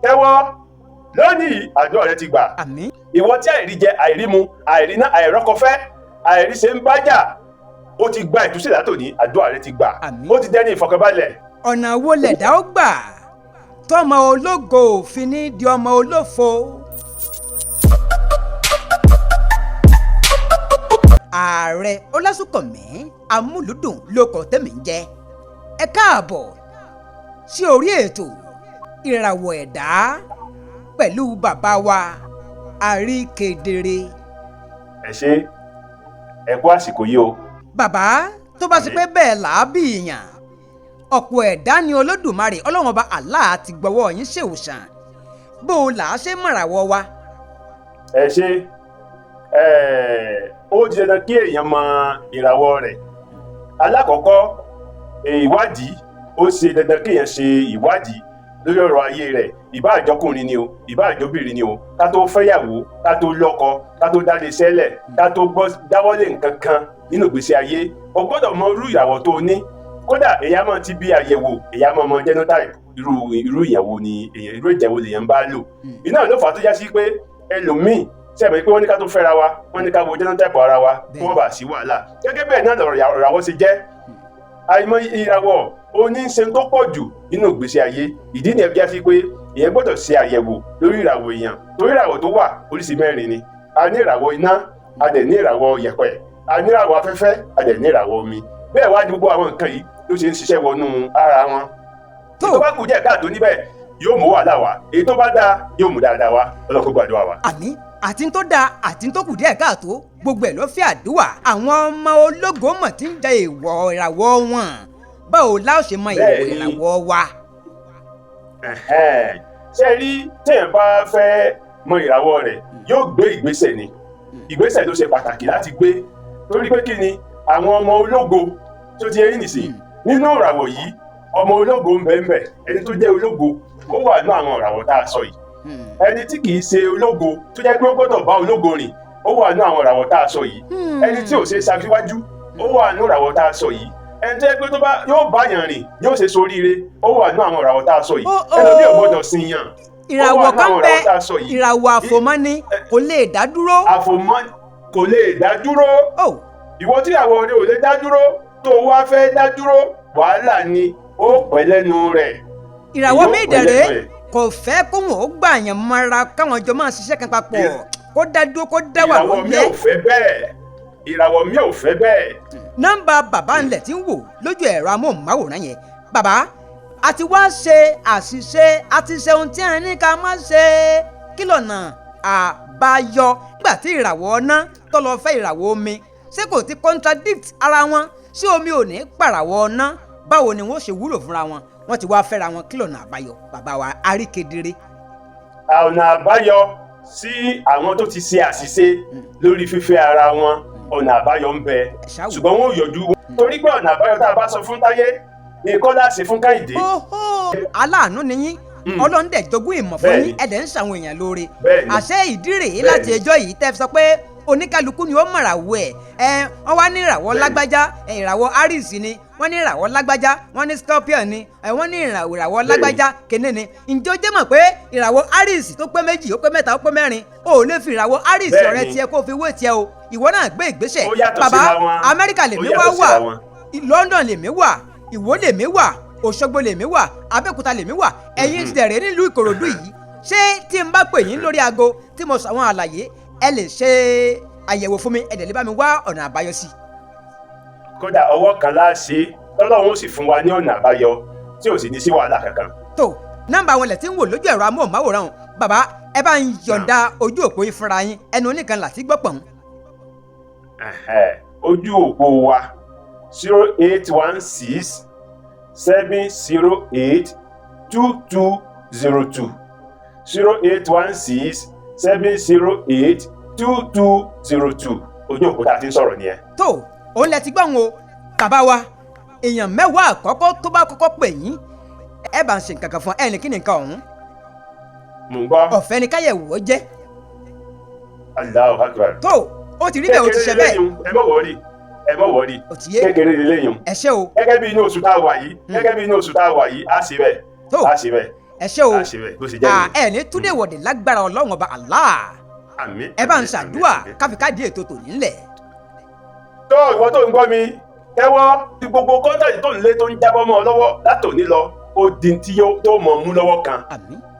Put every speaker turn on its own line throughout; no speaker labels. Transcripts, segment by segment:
tẹ́wọ́ lónìí àdúrà rẹ ti gbà.
àmín.
ìwọ tí àìrí jẹ àìrí mu àìrí ná àìrọ́kọfẹ́ àìrí ṣe ń bájà ó ti gba ìtúsílẹ̀ látòní àdúrà rẹ ti gbà.
àmín.
ó ti dẹ́ni ìfọkànbalẹ̀.
ọ̀nà wo lẹ̀dá ó gbà tọmọ ológo òfin ní di ọmọ olófo. ààrẹ ọlásùnkànmí amúlùdùn lóko tẹ̀mí ń jẹ́ ẹ káàbọ̀ sí orí ètò ìràwọ̀ ẹ̀dá pẹ̀lú bàbá wa Àríkedere.
ẹ ṣé ẹ kú àsìkò yìí o.
bàbá tó bá ṣe pé bẹ́ẹ̀ làá bí èèyàn ọ̀pọ̀ ẹ̀dá ni olódùmarè ọlọ́run ọba Allah ti gbọ́wọ́ yín ṣèwòsàn bó o là á ṣe mọ̀ràwọ̀ wa.
ẹ ṣé ó di dandan kí èèyàn mọ ìràwọ̀ rẹ̀. alákọ̀ọ́kọ́ ìwádìí ó ṣe dandan kí èèyàn ṣe ìwádìí lórí ọ̀rọ̀ ayé rẹ̀ ìbá àjọkùnrin ni o ìbá àjọbìnrin ni o ká tó fẹ́yàwó ká tó lọ́kọ ká tó dáde sẹ́lẹ̀ ká tó dáwọ́lé nǹkan kan nínú ìgbésí ayé o gbọ́dọ̀ mọ irú ìràwọ̀ tó ní. kódà èyàn máa ti bí àyẹ̀wò èyàn máa mọ genotype irú ìyàwó ni irú ìjẹ̀wò lèyàn bá lò. iná ló fà á tó já sí pé ẹlòmíì sẹ́mi pé wọ́n ní ká tó fẹ́ra wa wọ́n ní ká wo genotype ara wa kí wọ́n bá sí wàhálà. gẹ́gẹ́ bẹ́ẹ̀ náà lọ̀rọ̀ ìràwọ̀ ṣe jẹ́ àìmọ̀ ìràwọ̀ ó ní ṣe tó pọ̀ jù nínú ìgbésí ayé. ìdí ni ẹbí já sí pé èyàn gbọ́dọ̀ ṣe àyẹ̀wò lórí ìràwọ̀ èèyàn torí ìràwọ̀ tó wà oríṣi mẹ́rin ni. a ní ìràwọ̀ iná a dẹ̀ ní ìràwọ̀ yẹ̀pẹ̀ a ní ìràwọ̀ afẹ́fẹ́ a dẹ̀ ní ìràwọ̀ omi. bẹ́ẹ̀ wá ní gbogbo àwọn nǹkan yìí ló ṣe ń ṣiṣẹ́ wọnú ara wọn. tó bá kù díẹ̀ káàtó níbẹ̀ yóò mú wàhálà wá èyí tó bá dáa yóò mú dáadáa wá Ọlọ́run kó gbàdúrà wa.
àmín. àti tó dáa àti tó kù díẹ̀ káàtó gbogbo ẹ̀ ló fẹ́ àdúrà. àwọn ọmọ ológo mọ̀ tí ń jẹ èèwọ̀ ìràwọ̀ wọn báwo la ó ṣe mọ èèwọ̀ ìràwọ̀ wa.
ṣe rí téèyàn bá fẹ́ mọ ìràwọ̀ rẹ̀ yóò gbé ìgbésẹ̀ ni ìgbésẹ̀ ló ṣe pàtàkì láti gbé torí pé kí ni àwọn ọmọ ológo tó ti rí nìsín nínú ìràwọ̀ yìí ọmọ ológo ń bẹ ẹni tó jẹ́ ológo ó wà ní àwọn ìràwọ̀ tá a sọ yìí ẹni tí kì í ṣe ológo tó jẹ́ pé ó gbọ́dọ̀ bá ológo rìn ó wà ní àwọn ìràwọ̀ tá a sọ yìí ẹni tí ò ṣe ṣàfiwájú ó wà ní ìràwọ̀ tá a sọ yìí ẹni tó jẹ́ pé tó bá yóò bá yàn rìn yóò ṣe soríire ó wà ní àwọn ìràwọ̀ tá a sọ yìí ẹlòmíì ò gbọ́dọ̀ sin yàn
ìràwọ̀ kan bẹ ìràwọ̀ àfòmọ́ni kò lè dá dúró.
àfòmọ́ni kò lè dá dúró ìwọ tí ìràwọ̀ rẹ ò lè dá dúró tó wá fẹ́ dá dúró wàhálà ni ó pẹ́ lẹ́nu rẹ̀.
ìràwọ̀ mi dẹ̀rẹ̀ kò fẹ́ kó wọn ó gbà yàn mọ́ra káwọn jọ máa ṣiṣẹ́ kan papọ̀ kó dá dúró kó dá wà wọ́n jẹ́.
ìràwọ̀ mi ò fẹ́ bẹ́ẹ̀ ìràwọ̀ mi ò fẹ́ bẹ́ẹ̀.
nọ́mbà bàbá ńlẹ̀ tí ń wò lójú ẹ̀rọ amóhùnmáwòrán yẹn bàbá a ti wá ṣe àṣìṣe a ti ṣe ohun tí a ní ká má ṣe kí lọ́nà àbáyọ nígbà tí ìràwọ̀ ọ̀nà tó lọ fẹ́ ìràwọ̀ omi ṣé kò ti contradict ara wọn ṣé omi ò ní pàràwọ̀ ọ̀nà báwo ni wọ́n ṣe wúlò fúnra wọn wọ́n ti wá fẹ́ra wọn kí lọ́nà àbáyọ bàbá wa Àríkedere.
ọ̀nà àbáyọ sí àwọn tó ti ṣe àṣìṣe lórí fífẹ́ ara wọn ọ̀nà àbáyọ ń bẹ ṣùgbọ́n wọn ò yọjú torí pé ọ̀nà àbáyọ tá a bá sọ fún Táyé nǹkan láṣẹ fún Kẹ́hìndé.
aláàánú ni yín Ọlọ́run dẹ̀ jogún ìmọ̀ fún yín ẹ̀dẹ̀ ń ṣàwọn èèyàn lóore àṣẹ ìdí rèé láti ẹjọ́ yìí tẹ́ fi sọ pé oníkálukú ni ó mọ̀ràwọ̀ ẹ̀ wọ́n wá ní ìràwọ̀ lágbájá ìràwọ̀ Aries ni wọ́n ní ìràwọ̀ lágbájá wọ́n ní Scorpion ni wọ́n ní ìràwọ̀ lágbájá kéne ni ǹjẹ́ ó jẹ́ mọ̀ pé ìràwọ̀ Aries tó pé méjì ó pé mẹ́ta ó pé mẹ́rin o ò lè fi ìràwọ̀ Aries ọ̀rẹ́ tiẹ̀ kó fi wé tiẹ̀ o ìwọ náà gbé ìgbésẹ̀ bàbá Amẹ́ríkà lèmi wà London lèmi wà Ìwó lèmi wà Òṣogbo lèmi wà Abẹ́òkúta lèmi wà ẹ̀yin ti dẹ̀rẹ̀ nílùú Ìkòròdú yìí ṣé tí n bá pè yín lórí aago tí mo sọ àwọn àlàyé ẹ lè ṣe àyẹ̀wò fún mi ẹ dẹ̀ lè bá mi wá ọ̀nà àbáyọ sí.
kódà ọwọ́ kan láṣẹ tọ́lọ́run ó sì fún wa ní ọ̀nà àbáyọ tí ò sì ní sí wàhálà kankan.
tó nọ́mbà àwọn ilẹ̀ tí ń wò lójú ẹ̀rọ amóhùnmáwòrán bàbá ẹ bá ń yọ̀ǹda ojú òpó yìí fúnra yín ẹnu oníkan láti gbọ́ pọ̀n.
ojú òpó wa 0816 708 2202 0816 708 2202 ojú òpó tá a ti ń sọ̀rọ̀ nìyẹn.
tó òun lẹ ti gbọ́ wọn o bàbá wa èèyàn mẹ́wàá àkọ́kọ́ tó bá kọ́kọ́ pè yín ẹ bá ń ṣe nǹkan kan fún ẹ ní kí ni nǹkan ọ̀hún.
mò ń gbọ́.
ọ̀fẹ́ ni káyẹ̀wò ó jẹ́.
Allahu Akbar.
tó o ti rí bẹ́ẹ̀ o ti ṣe bẹ́ẹ̀.
ẹ mọ̀ wọ́ọ̀rì ẹ mọ̀ wọ́ọ̀rì kékeré lélẹ́yìn.
ẹ ṣé o.
gẹ́gẹ́ bí inú oṣù tá a wà yìí á ṣe bẹ́ẹ̀ á ṣe bẹ́ẹ̀.
ẹ ṣé o
bó ṣe jẹ́ nìyẹn.
ẹ ní túndé wọ̀dẹ̀ lágbára ọlọ́run ọba Allah.
àmín.
ẹ bá ń ṣàdúrà káfíkádìí ètò tòní ńlẹ̀.
tó ìwọ tó ń gbọ́ mi tẹ́wọ́ tí gbogbo kọ́ńtàtì tó ń lé tó ń jábọ́ mọ́ ọ lọ́wọ́ látòní lọ ó di tí tó mọ̀ mú lọ́wọ́ kan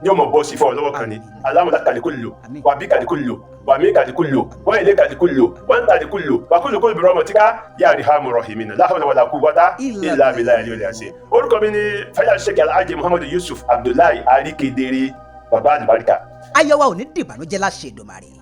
yóò mọ̀ bọ́ sí fún ọ lọ́wọ́ kan ni alámọ̀dá kàdíkù lò wà bí kàdíkù lò wà mí kàdíkù lò wà ilé kàdíkù lò wà ń kàdíkù lò wà kúlù kúlù bìrọ̀ mọ̀tíká yà rí hàmù rọ̀hìmínà láhùn wàlá kú wọ́tá ilà abilà ẹ̀rí olè àṣẹ. orúkọ mi ni fayal sheikh alhaji muhammadu yusuf abdullahi arikedere baba alibarika.
ayọ̀ wa ò ní dìbànújẹ́ láṣẹ Èdùmàrè.